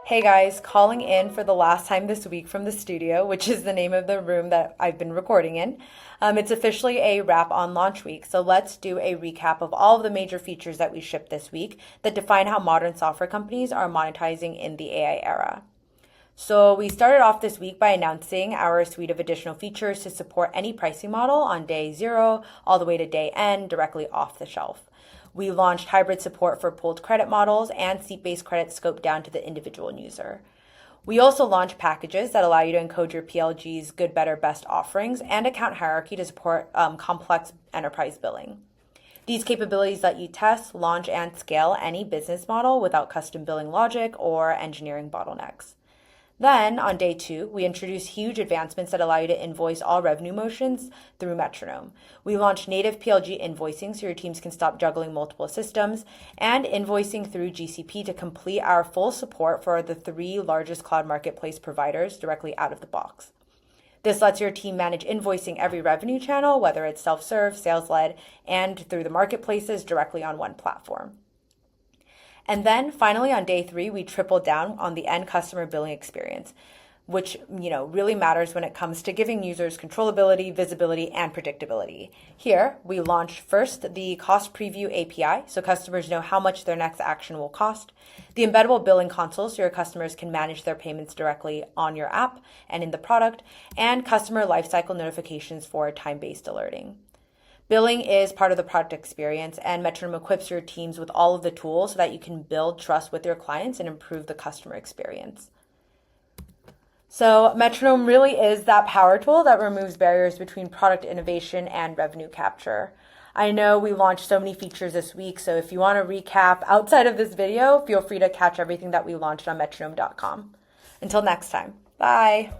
Hey guys, calling in for the last time this week from the studio, which is the name of the room that I've been recording in. It's officially a wrap on launch week, so let's do a recap of all of the major features that we shipped this week that define how modern software companies are monetizing in the AI era. So we started off this week by announcing our suite of additional features to support any pricing model on day 0 all the way to day N directly off the shelf. We launched hybrid support for pooled credit models and seat-based credit scoped down to the individual user. We also launched packages that allow you to encode your PLG's good, better, best offerings and account hierarchy to support complex enterprise billing. These capabilities let you test, launch, and scale any business model without custom billing logic or engineering bottlenecks. Then, on day 2, we introduced huge advancements that allow you to invoice all revenue motions through Metronome. We launched native PLG invoicing so your teams can stop juggling multiple systems, and invoicing through GCP to complete our full support for the 3 largest cloud marketplace providers directly out of the box. This lets your team manage invoicing every revenue channel, whether it's self-serve, sales-led, and through the marketplaces directly on one platform. And then finally on day 3, we tripled down on the end customer billing experience, which really matters when it comes to giving users controllability, visibility, and predictability. Here, we launched first the cost preview API, so customers know how much their next action will cost, the embeddable billing console, so your customers can manage their payments directly on your app and in the product, and customer lifecycle notifications for time-based alerting. Billing is part of the product experience, and Metronome equips your teams with all of the tools so that you can build trust with your clients and improve the customer experience. So Metronome really is that power tool that removes barriers between product innovation and revenue capture. I know we launched so many features this week, so if you want to recap outside of this video, feel free to catch everything that we launched on metronome.com. Until next time, bye.